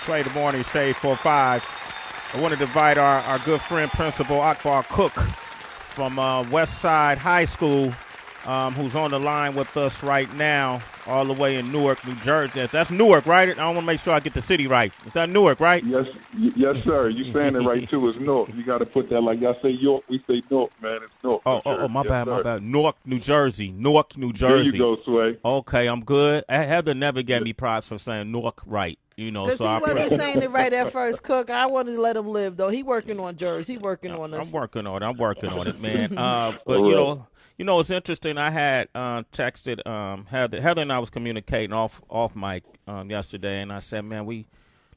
Sway the Morning Shade 45. I wanted to invite our good friend, Principal Akbar Cook from West Side High School, who's on the line with us right now, all the way in Newark, New Jersey. That's Newark, right? I want to make sure I get the city right. Is that Newark, right? Yes, sir. You saying it right, too. It's Newark. You got to put that like y'all say York. We say Newark, man. It's Newark. My bad. Newark, New Jersey. Newark, New Jersey. There you go, Sway. Okay, I'm good. Heather never gave me props for saying Newark right. Because he wasn't saying it right at first, Cook. I wanted to let him live, though. He working on Jersey. He working on us. I'm working on it, man. But, it's interesting. I had texted Heather and I was communicating off mic yesterday, and I said, man,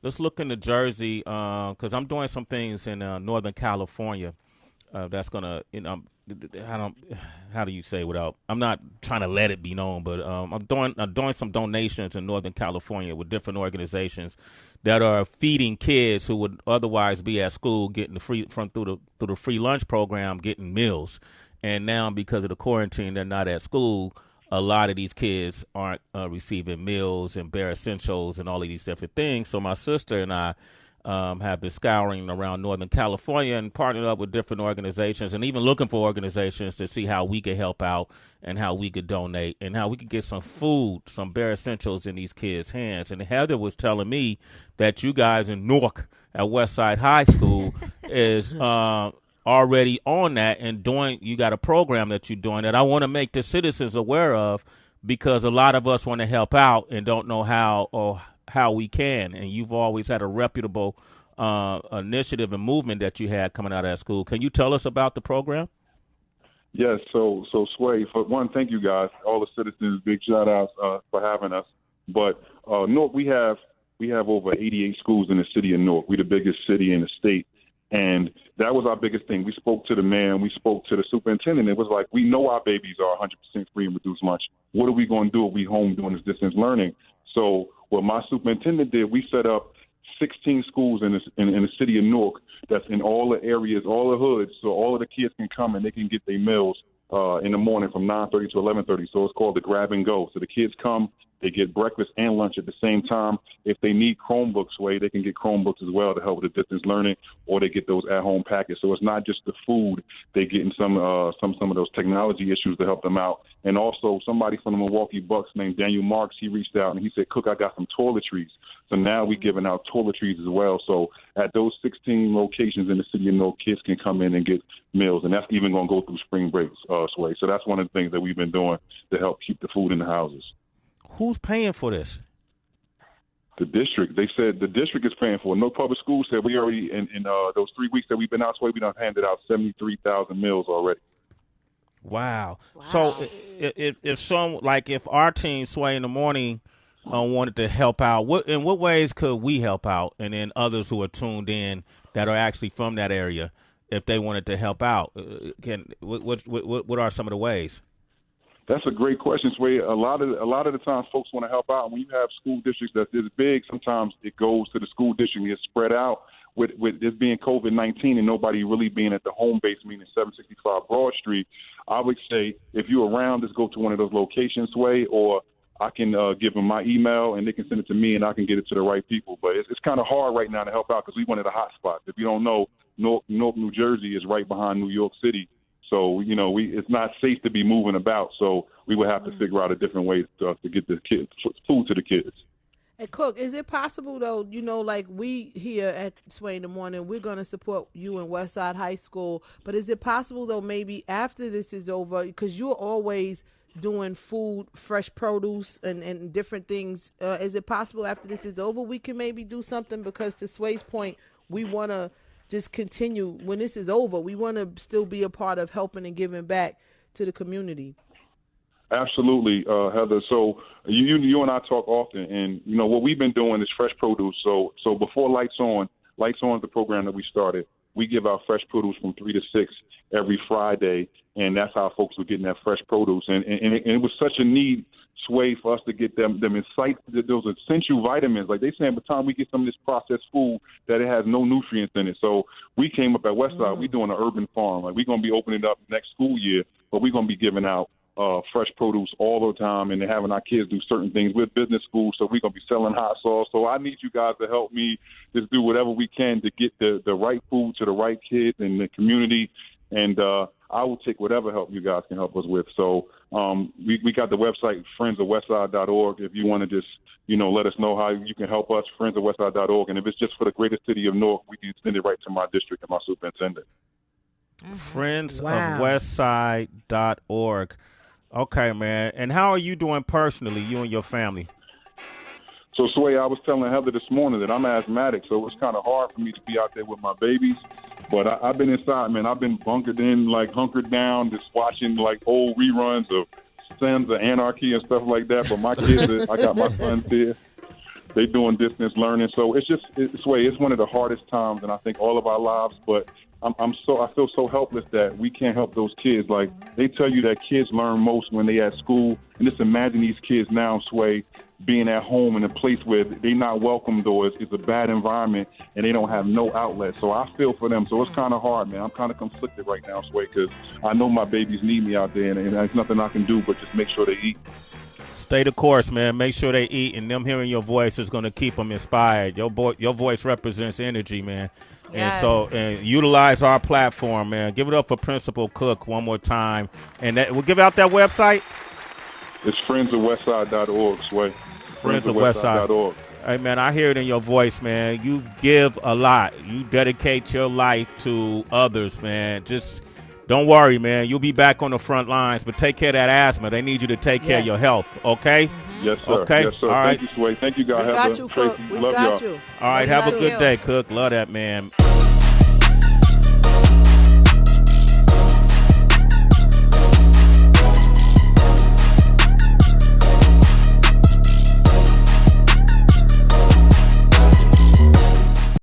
let's look into Jersey because I'm doing some things in Northern California that's going to, how do you say without, I'm not trying to let it be known, but I'm doing some donations in Northern California with different organizations that are feeding kids who would otherwise be at school getting through the free lunch program, getting meals. And now because of the quarantine, they're not at school. A lot of these kids aren't receiving meals and bare essentials and all of these different things. So my sister and I have been scouring around Northern California and partnered up with different organizations and even looking for organizations to see how we could help out and how we could donate and how we could get some food, some bare essentials in these kids' hands. And Heather was telling me that you guys in Newark at Westside High School is already on that and you got a program that you're doing that I want to make the citizens aware of because a lot of us want to help out and don't know how we can. And you've always had a reputable initiative and movement that you had coming out of that school. Can you tell us about the program? Yes. So Sway, for one, thank you guys, all the citizens, big shout outs for having us. But Newark, we have over 88 schools in the city of Newark. We're the biggest city in the state. And that was our biggest thing. We spoke to the man. We spoke to the superintendent. It was like, we know our babies are 100% free and reduced lunch. What are we going to do if we home doing this distance learning? So what my superintendent did, we set up 16 schools in the city of Newark that's in all the areas, all the hoods, so all of the kids can come and they can get their meals in the morning from 9:30 to 11:30. So it's called the grab and go. So the kids come, they get breakfast and lunch at the same time. If they need Chromebooks, they can get Chromebooks as well to help with the distance learning, or they get those at-home packets. So it's not just the food; they get in some of those technology issues to help them out. And also, somebody from the Milwaukee Bucks named Daniel Marks, he reached out and he said, "Cook, I got some toiletries." So now we're giving out toiletries as well. So at those 16 locations in the city of Newark, kids can come in and get meals, and that's even going to go through spring breaks, Sway. So that's one of the things that we've been doing to help keep the food in the houses. Who's paying for this? The district. They said the district is paying for it. No public school said we already, in those 3 weeks that we've been out, Sway, we done handed out 73,000 meals already. Wow. So if our team, Sway in the Morning, wanted to help out, in what ways could we help out? And then others who are tuned in that are actually from that area, if they wanted to help out, what are some of the ways? That's a great question, Sway. A lot of the time, folks want to help out. And when you have school districts that's this big, sometimes it goes to the school district and gets spread out. With this being COVID-19 and nobody really being at the home base, meaning 765 Broad Street, I would say if you're around, just go to one of those locations, Sway, or I can give them my email and they can send it to me and I can get it to the right people. But it's kind of hard right now to help out because we one of the hot spots. If you don't know, Newark, New Jersey is right behind New York City. So, it's not safe to be moving about. So we would have to figure out a different way to get the kids food to the kids. Hey, Cook, is it possible, though, like we here at Sway in the Morning, we're going to support you in Westside High School. But is it possible, though, maybe after this is over, because you're always doing food, fresh produce and different things. Is it possible after this is over we can maybe do something? Because to Sway's point, we want to just continue. When this is over, we want to still be a part of helping and giving back to the community. Absolutely, Heather. So you and I talk often, and what we've been doing is fresh produce. So before Lights On is the program that we started. We give out fresh produce from 3 to 6 every Friday, and that's how folks were getting that fresh produce. And it was such a need, Sway, for us to get them insight, those essential vitamins. Like they saying, by the time we get some of this processed food, that it has no nutrients in it. So we came up at Westside. We're doing an urban farm. Like we're going to be opening up next school year, but we're going to be giving out fresh produce all the time, and they're having our kids do certain things. We're business school, so we're going to be selling hot sauce. So I need you guys to help me just do whatever we can to get the right food to the right kids in the community. And I will take whatever help you guys can help us with. So we got the website, friendsofwestside.org. If you want to just, let us know how you can help us, friendsofwestside.org. And if it's just for the greater city of Newark, we can send it right to my district and my superintendent. Friendsofwestside.org. Okay, man. And how are you doing personally, you and your family? So, Sway, I was telling Heather this morning that I'm asthmatic, so it's kind of hard for me to be out there with my babies. But I've been inside, man. I've been bunkered in, hunkered down, just watching, old reruns of Sons of Anarchy and stuff like that. But my kids, I got my sons here. They doing distance learning. So it's Sway, it's one of the hardest times, and I think all of our lives. But I feel so helpless that we can't help those kids. They tell you that kids learn most when they at school, and just imagine these kids now, Sway, being at home in a place where they not welcomed or it's a bad environment and they don't have no outlet. So I feel for them. So it's kind of hard, man. I'm kind of conflicted right now, Sway, because I know my babies need me out there, and there's nothing I can do but just make sure they eat. Stay the course, man. Make sure they eat, and them hearing your voice is going to keep them inspired. Your voice represents energy, man. Yes. And utilize our platform, man. Give it up for Principal Cook one more time. And we'll give out that website. It's friendsofwestside.org, Sway. Friendsofwestside.org. Hey, man, I hear it in your voice, man. You give a lot. You dedicate your life to others, man. Just don't worry, man. You'll be back on the front lines, but take care of that asthma. They need you to take care of your health, okay? Yes, sir. Okay. Yes, sir. All right. Thank you, Sway. Thank you, guys. We got you, Cook. We Love got y'all. you. All right, have a good day, Cook. Love that, man.